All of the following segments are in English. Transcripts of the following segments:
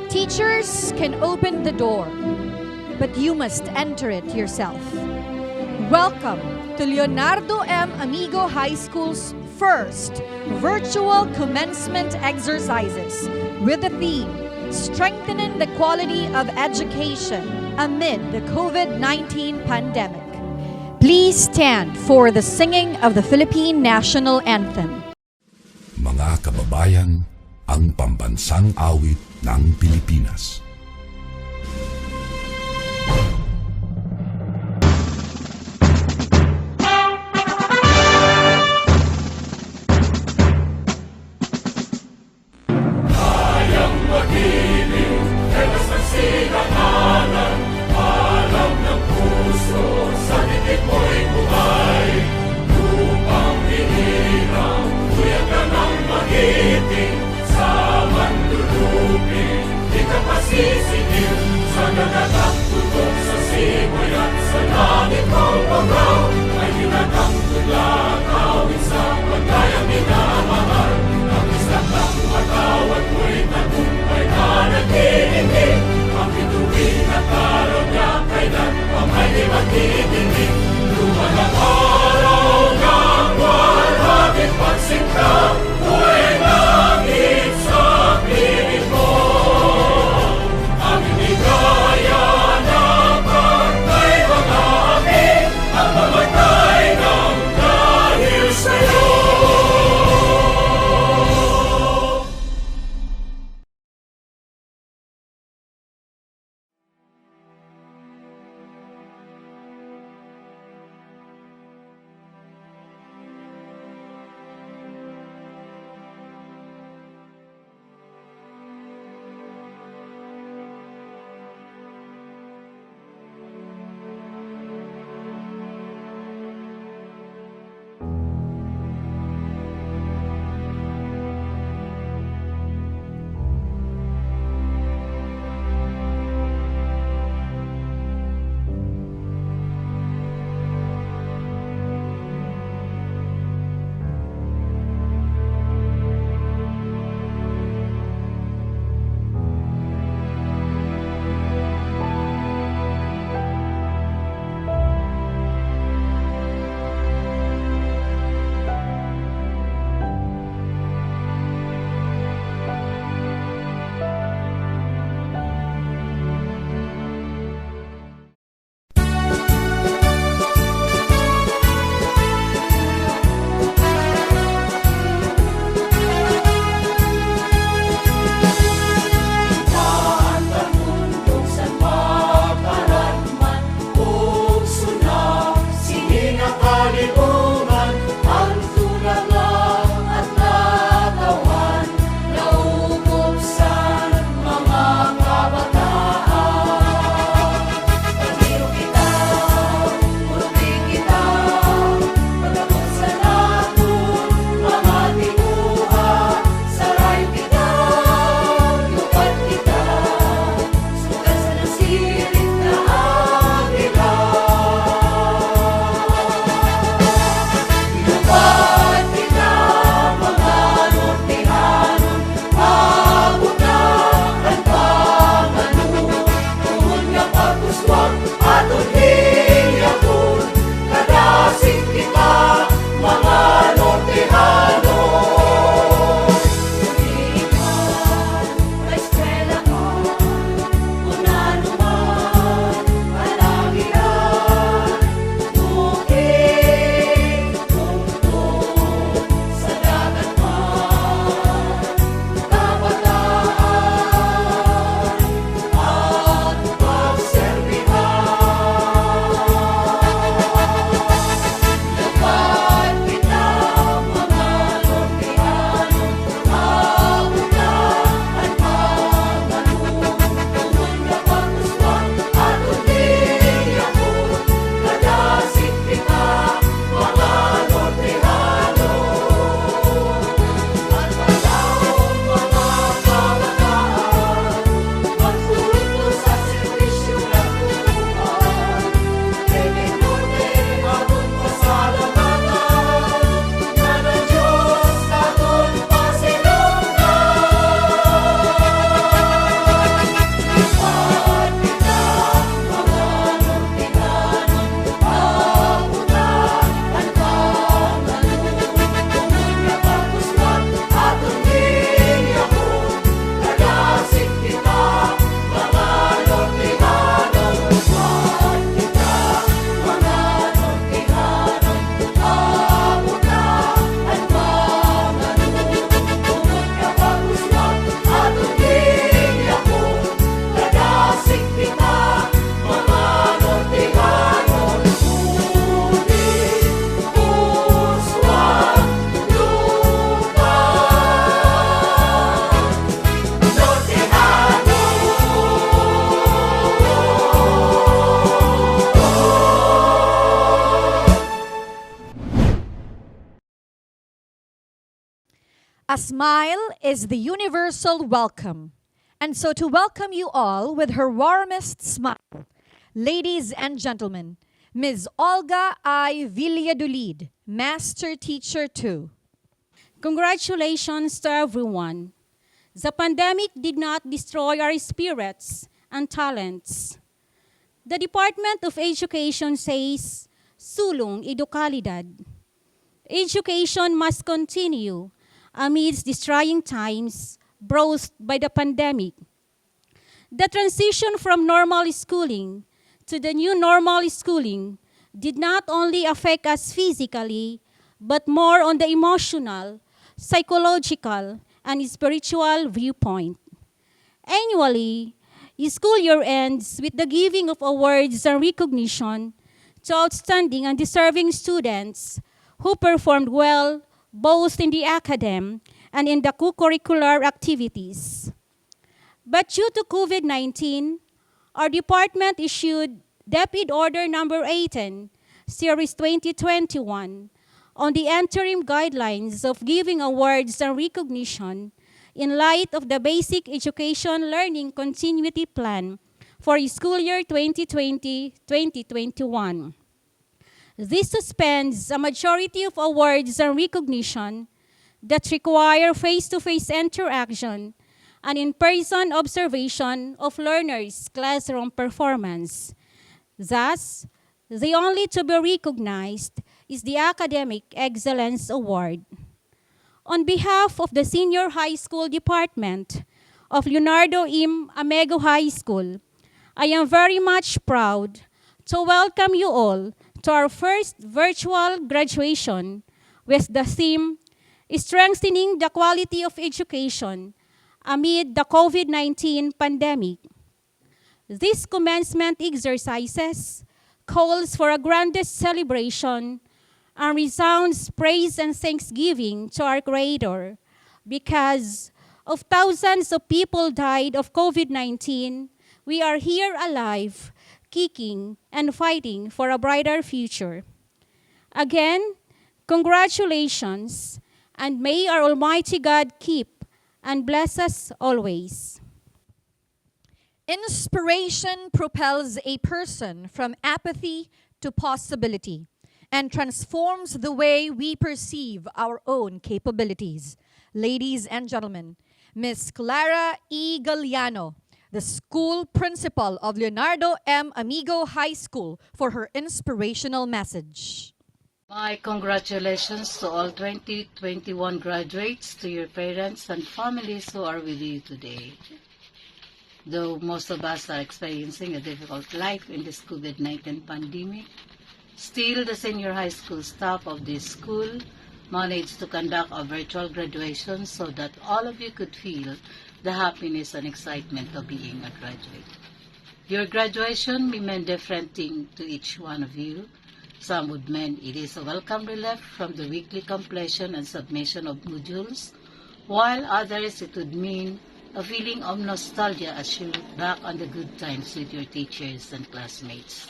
Teachers can open the door, but you must enter it yourself. Welcome to Leonardo M. Amigo High School's first virtual commencement exercises with the theme, Strengthening the Quality of Education Amid the COVID-19 Pandemic. Please stand for the singing of the Philippine National Anthem. Mga kababayan, ang pambansang awit ng Pilipinas. A smile is the universal welcome. And so to welcome you all with her warmest smile, ladies and gentlemen, Ms. Olga I. Villadolid, Master Teacher 2. Congratulations to everyone. The pandemic did not destroy our spirits and talents. The Department of Education says, sulong edukalidad. Education must continue amidst these trying times brought by the pandemic. The transition from normal schooling to the new normal schooling did not only affect us physically, but more on the emotional, psychological, and spiritual viewpoint. Annually, school year ends with the giving of awards and recognition to outstanding and deserving students who performed well both in the academic and in the co-curricular activities. But due to COVID-19, our department issued DepEd Order Number 18, Series 2021, on the interim guidelines of giving awards and recognition in light of the Basic Education Learning Continuity Plan for school year 2020-2021. This suspends a majority of awards and recognition that require face-to-face interaction and in-person observation of learners' classroom performance. Thus, the only to be recognized is the Academic Excellence Award. On behalf of the Senior High School Department of Leonardo M. Amigo High School, I am very much proud to welcome you all to our first virtual graduation with the theme, Strengthening the Quality of Education Amid the COVID-19 Pandemic. This commencement exercises calls for a grandest celebration and resounds praise and thanksgiving to our Creator because of thousands of people died of COVID-19, we are here alive, kicking and fighting for a brighter future. Again, congratulations, and may our Almighty God keep and bless us always. Inspiration propels a person from apathy to possibility and transforms the way we perceive our own capabilities. Ladies and gentlemen, Ms. Clara E. Galliano, the school principal of Leonardo M. Amigo High School, for her inspirational message. My congratulations to all 2021 graduates, to your parents and families who are with you today. Though most of us are experiencing a difficult life in this COVID-19 pandemic, still the senior high school staff of this school managed to conduct a virtual graduation so that all of you could feel the happiness and excitement of being a graduate. Your graduation may mean different things to each one of you. Some would mean it is a welcome relief from the weekly completion and submission of modules, while others it would mean a feeling of nostalgia as you look back on the good times with your teachers and classmates.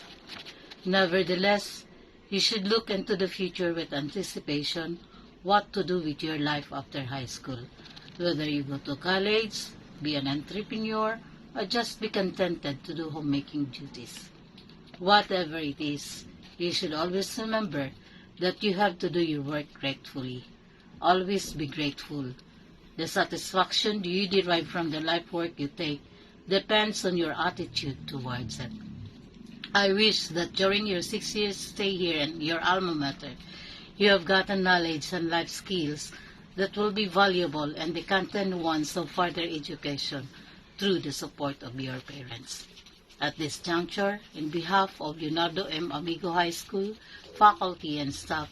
Nevertheless, you should look into the future with anticipation what to do with your life after high school, whether you go to college, be an entrepreneur, or just be contented to do homemaking duties. Whatever it is, you should always remember that you have to do your work gratefully. Always be grateful. The satisfaction you derive from the life work you take depends on your attitude towards it. I wish that during your 6 years stay here in your alma mater, you have gotten knowledge and life skills that will be valuable and the content ones of further education through the support of your parents. At this juncture, in behalf of Leonardo M. Amigo High School, faculty and staff,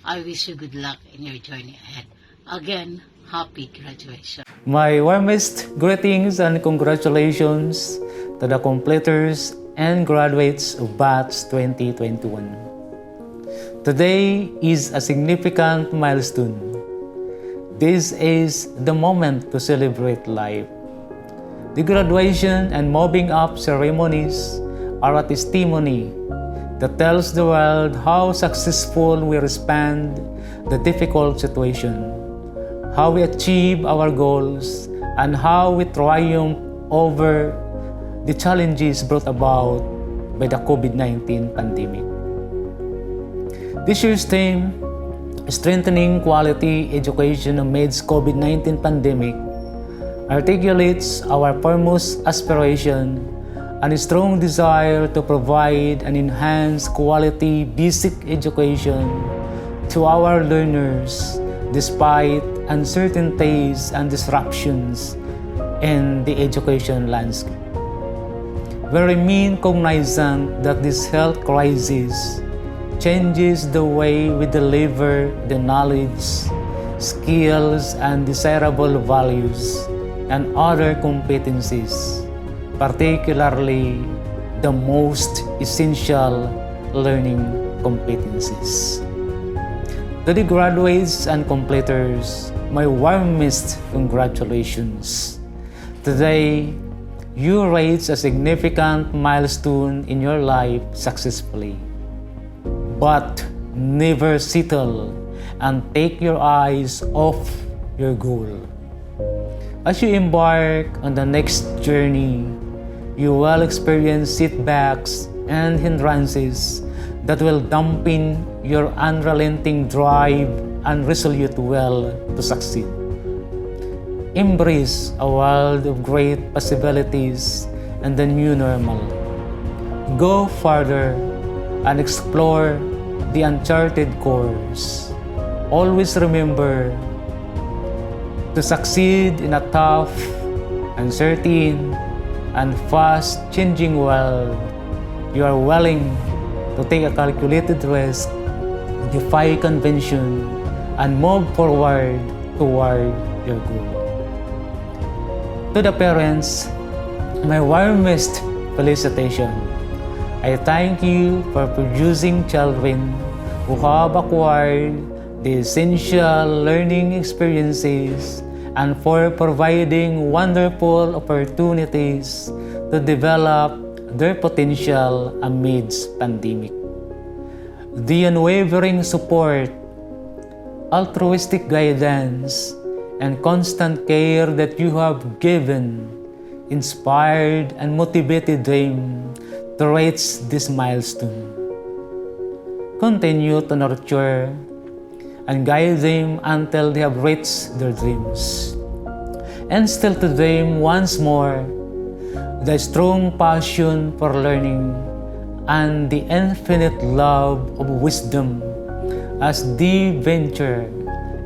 I wish you good luck in your journey ahead. Again, happy graduation. My warmest greetings and congratulations to the completers and graduates of Batch 2021. Today is a significant milestone. This is the moment to celebrate life. The graduation and moving up ceremonies are a testimony that tells the world how successful we respond the difficult situation, how we achieve our goals, and how we triumph over the challenges brought about by the COVID-19 pandemic. This year's theme, Strengthening Quality Education Amidst COVID-19 Pandemic, articulates our foremost aspiration and a strong desire to provide and enhance quality basic education to our learners despite uncertainties and disruptions in the education landscape. We remain cognizant that this health crisis changes the way we deliver the knowledge, skills, and desirable values and other competencies, particularly the most essential learning competencies. To the graduates and completers, my warmest congratulations. Today, you reached a significant milestone in your life successfully. But never settle and take your eyes off your goal. As you embark on the next journey, you will experience setbacks and hindrances that will dampen your unrelenting drive and resolute will to succeed. Embrace a world of great possibilities and the new normal. Go further and explore the uncharted course. Always remember to succeed in a tough, uncertain, and fast-changing world. You are willing to take a calculated risk, defy convention, and move forward toward your goal. To the parents, my warmest felicitation. I thank you for producing children who have acquired the essential learning experiences and for providing wonderful opportunities to develop their potential amidst pandemic. The unwavering support, altruistic guidance, and constant care that you have given inspired and motivated them to reach this milestone. Continue to nurture and guide them until they have reached their dreams. Instill to them once more the strong passion for learning and the infinite love of wisdom as they venture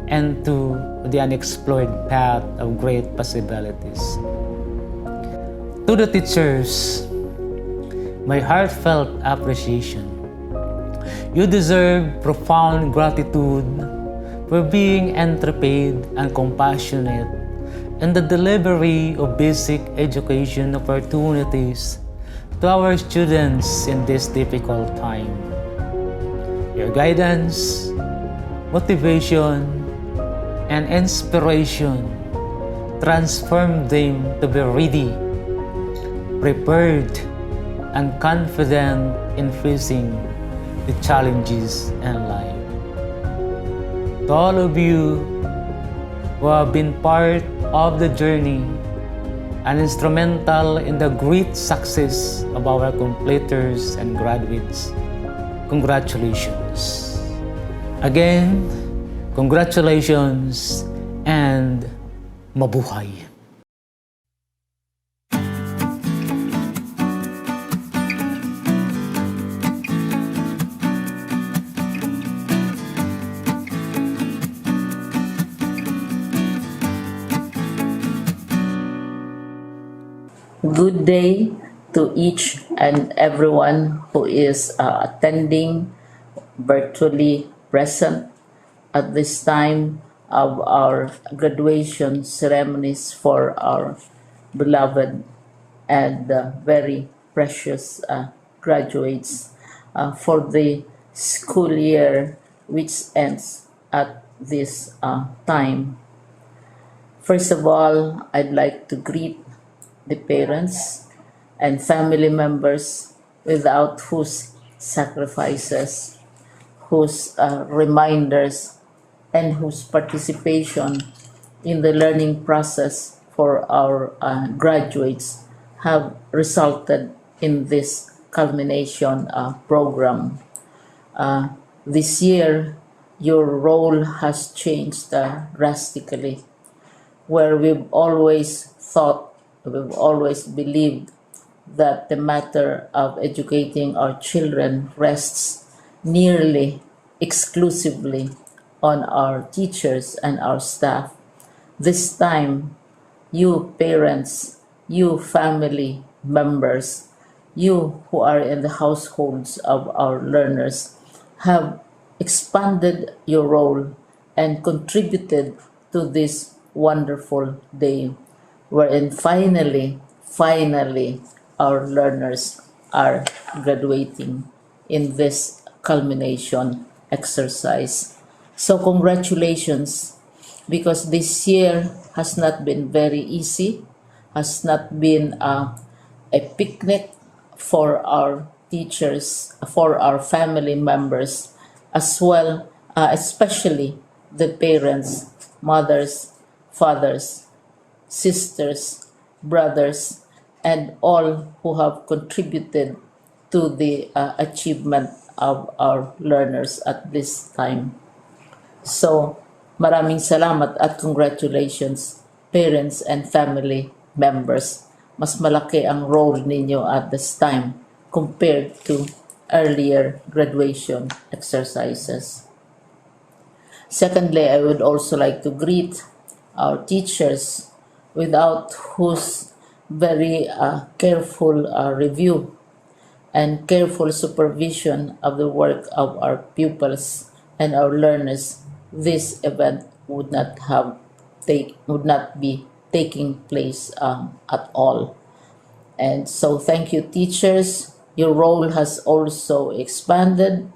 into the unexplored path of great possibilities. To the teachers, my heartfelt appreciation. You deserve profound gratitude for being intrepid and compassionate in the delivery of basic education opportunities to our students in this difficult time. Your guidance, motivation, and inspiration transform them to be ready, prepared, and confident in facing the challenges in life. To all of you who have been part of the journey and instrumental in the great success of our completers and graduates, congratulations. Again, congratulations and mabuhay. Good day to each and everyone who is attending virtually present at this time of our graduation ceremonies for our beloved and very precious graduates for the school year which ends at this time. First of all, I'd like to greet the parents and family members without whose sacrifices, whose reminders, and whose participation in the learning process for our graduates have resulted in this culmination program. This year, your role has changed drastically, where we've always believed that the matter of educating our children rests nearly exclusively on our teachers and our staff. This time, you parents, you family members, you who are in the households of our learners have expanded your role and contributed to this wonderful day wherein finally, our learners are graduating in this culmination exercise. So congratulations, because this year has not been very easy, has not been a picnic for our teachers, for our family members, as well, especially the parents, mothers, fathers, sisters, brothers, and all who have contributed to the achievement of our learners at this time. So, maraming salamat at congratulations, parents and family members. Mas malaki ang role ninyo at this time compared to earlier graduation exercises. Secondly, I would also like to greet our teachers, without whose very careful review and careful supervision of the work of our pupils and our learners, this event would not be taking place at all. And so thank you, teachers. Your role has also expanded,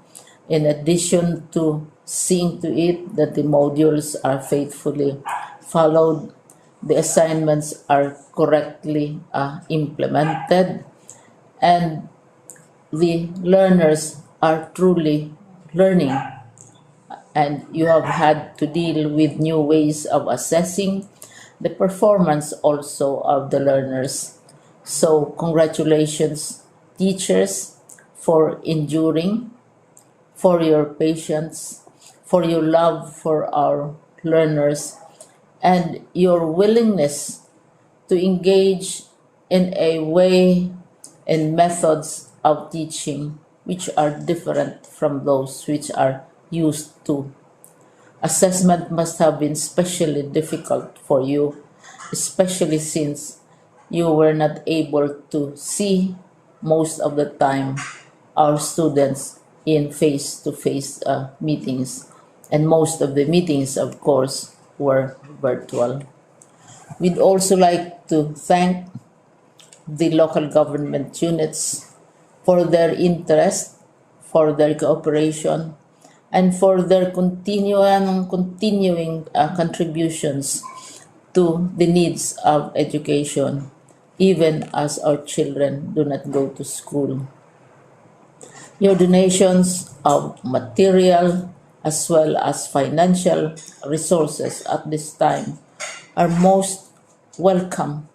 in addition to seeing to it that the modules are faithfully followed, the assignments are correctly implemented, and the learners are truly learning. And you have had to deal with new ways of assessing the performance also of the learners. So congratulations, teachers, for enduring, for your patience, for your love for our learners, and your willingness to engage in a way and methods of teaching which are different from those which are used to. Assessment must have been especially difficult for you, especially since you were not able to see most of the time our students in face-to-face meetings, and most of the meetings, of course, were virtual. We'd also like to thank the local government units for their interest, for their cooperation, and for their continuing contributions to the needs of education, even as our children do not go to school. Your donations of material as well as financial resources at this time are most welcome,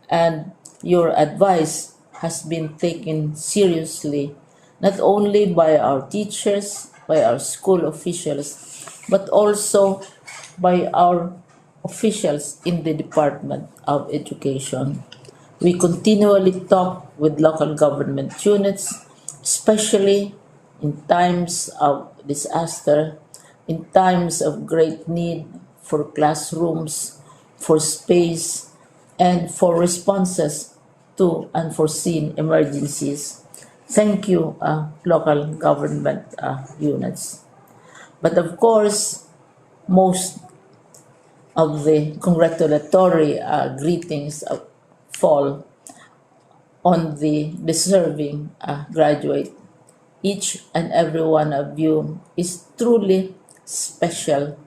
and your advice has been taken seriously not only by our teachers, by our school officials, but also by our officials in the Department of Education. We continually talk with local government units, especially in times of disaster, in times of great need for classrooms, for space, and for responses to unforeseen emergencies. Thank you, local government units. But of course, most of the congratulatory greetings fall on the deserving graduate. Each and every one of you is truly special.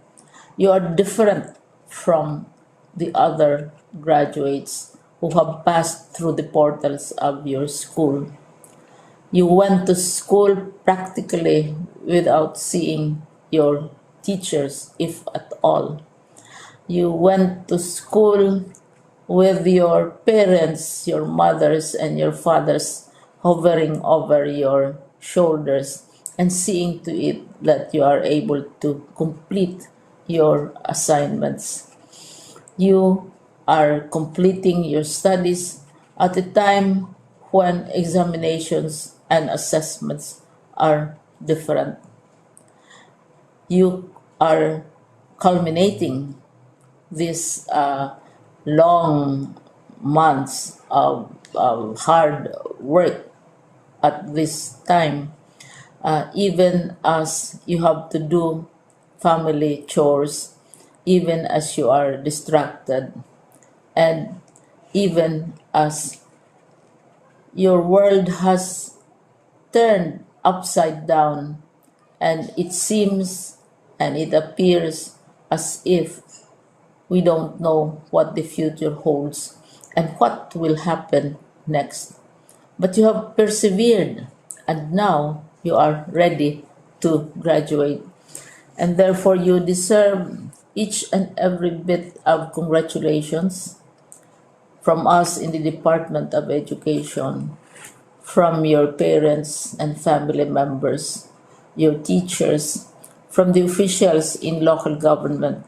You are different from the other graduates who have passed through the portals of your school. You went to school practically without seeing your teachers, if at all. You went to school with your parents, your mothers, and your fathers hovering over your shoulders and seeing to it that you are able to complete your assignments. You are completing your studies at a time when examinations and assessments are different. You are culminating these long months of hard work at this time, even as you have to do family chores, even as you are distracted, and even as your world has turned upside down, and it seems and it appears as if we don't know what the future holds and what will happen next. But you have persevered, and now you are ready to graduate. And therefore, you deserve each and every bit of congratulations from us in the Department of Education, from your parents and family members, your teachers, from the officials in local government,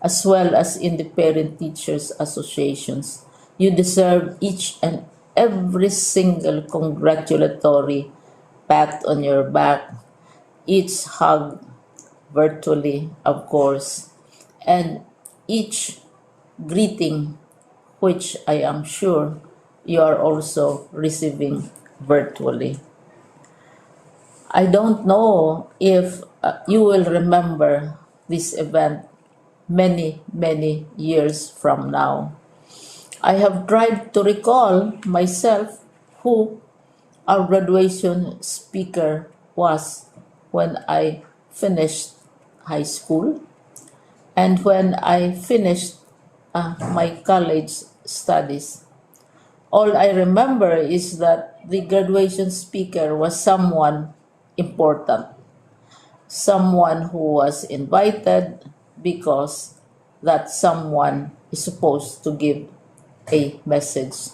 as well as in the parent teachers associations. You deserve each and every single congratulatory pat on your back, each hug virtually, of course, and each greeting, which I am sure you are also receiving virtually. I don't know if you will remember this event many, many years from now. I have tried to recall myself who our graduation speaker was when I finished high school and when I finished my college studies. All I remember is that the graduation speaker was someone important, someone who was invited because that someone is supposed to give a message.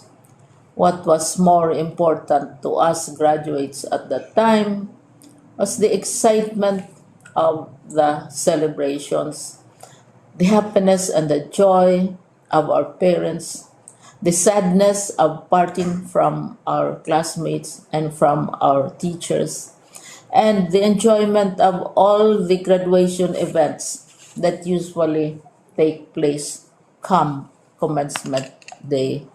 What was more important to us graduates at that time was the excitement of the celebrations, the happiness and the joy of our parents, the sadness of parting from our classmates and from our teachers, and the enjoyment of all the graduation events that usually take place come commencement day.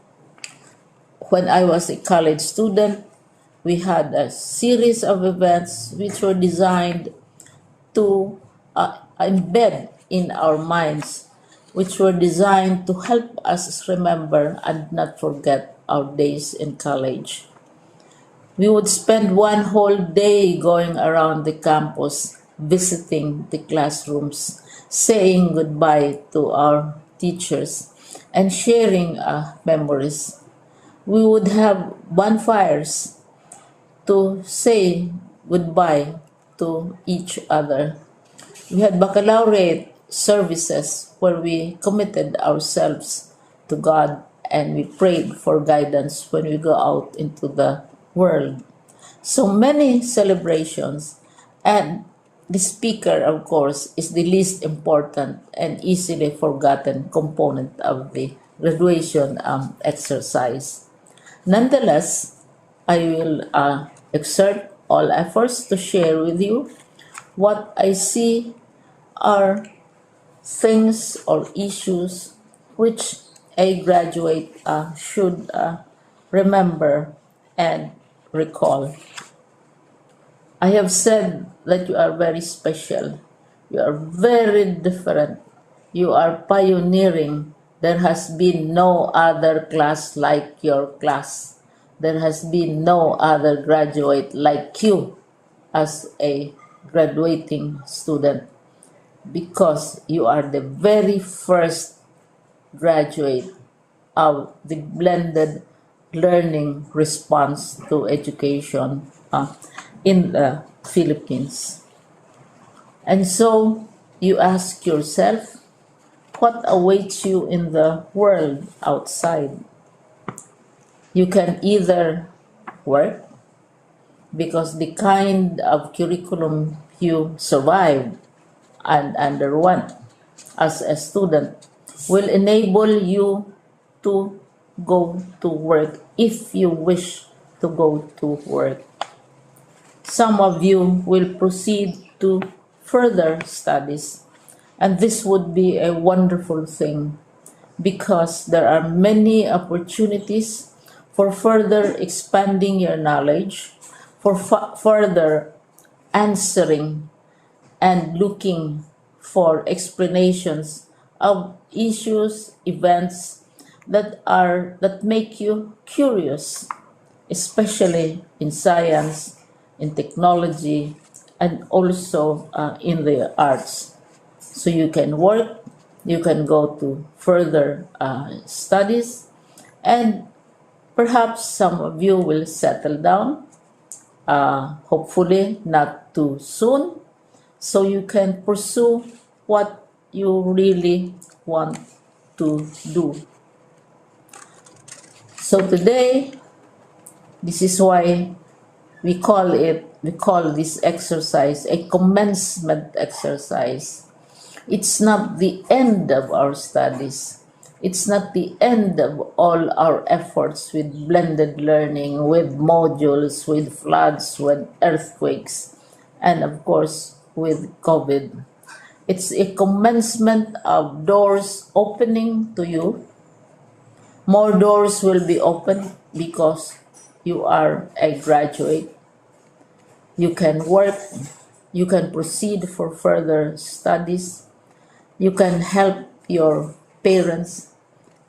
When I was a college student, we had a series of events which were designed to embed in our minds, which were designed to help us remember and not forget our days in college. We would spend one whole day going around the campus, visiting the classrooms, saying goodbye to our teachers, and sharing memories. We would have bonfires to say goodbye to each other. We had baccalaureate services where we committed ourselves to God and we prayed for guidance when we go out into the world. So many celebrations, and the speaker, of course, is the least important and easily forgotten component of the graduation exercise. Nonetheless, I will exert all efforts to share with you what I see are things or issues which a graduate should remember and recall. I have said that you are very special. You are very different. You are pioneering. There has been no other class like your class. There has been no other graduate like you as a graduating student because you are the very first graduate of the blended learning response to education in the Philippines. And so you ask yourself, what awaits you in the world outside. You can either work because the kind of curriculum you survived and underwent as a student will enable you to go to work if you wish to go to work. Some of you will proceed to further studies, and this would be a wonderful thing because there are many opportunities for further expanding your knowledge, for further answering and looking for explanations of issues, events that make you curious, especially in science, in technology, and also in the arts. So you can work, you can go to further studies, and perhaps some of you will settle down, hopefully not too soon, so you can pursue what you really want to do. So today, this is why we call this exercise a commencement exercise. It's not the end of our studies. It's not the end of all our efforts with blended learning, with modules, with floods, with earthquakes, and of course with COVID. It's a commencement of doors opening to you. More doors will be opened because you are a graduate. You can work, you can proceed for further studies, you can help your parents,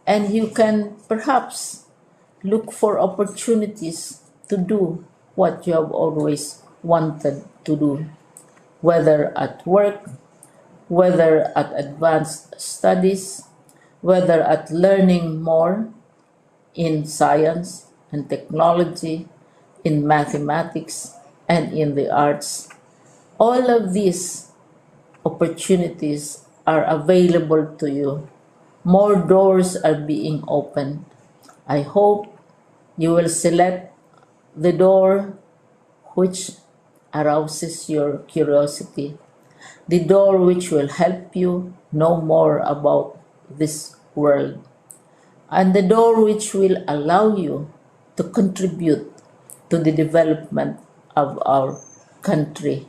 and you can perhaps look for opportunities to do what you have always wanted to do, whether at work, whether at advanced studies, whether at learning more in science and technology, in mathematics, and in the arts. All of these opportunities are available to you. More doors are being opened. I hope you will select the door which arouses your curiosity, the door which will help you know more about this world, and the door which will allow you to contribute to the development of our country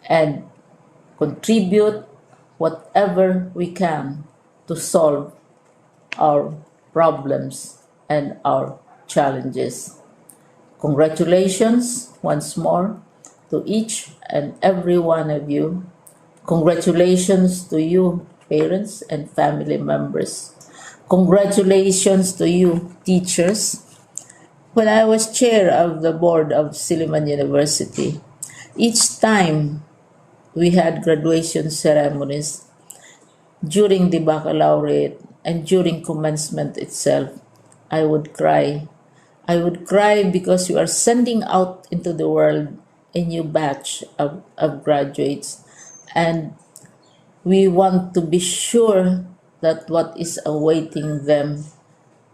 and contribute whatever we can to solve our problems and our challenges. Congratulations once more to each and every one of you. Congratulations to you, parents and family members. Congratulations to you, teachers. When I was chair of the board of Silliman University, each time we had graduation ceremonies, during the baccalaureate and during commencement itself, I would cry. I would cry because you are sending out into the world a new batch of graduates, and we want to be sure that what is awaiting them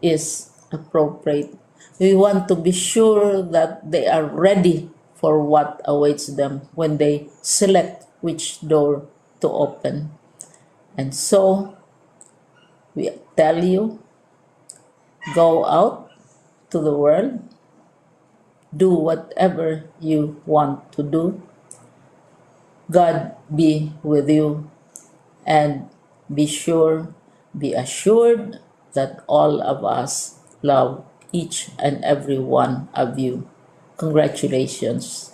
is appropriate. We want to be sure that they are ready for what awaits them when they select which door to open. And so we tell you, go out to the world, do whatever you want to do. God be with you, and be assured that all of us love each and every one of you. Congratulations.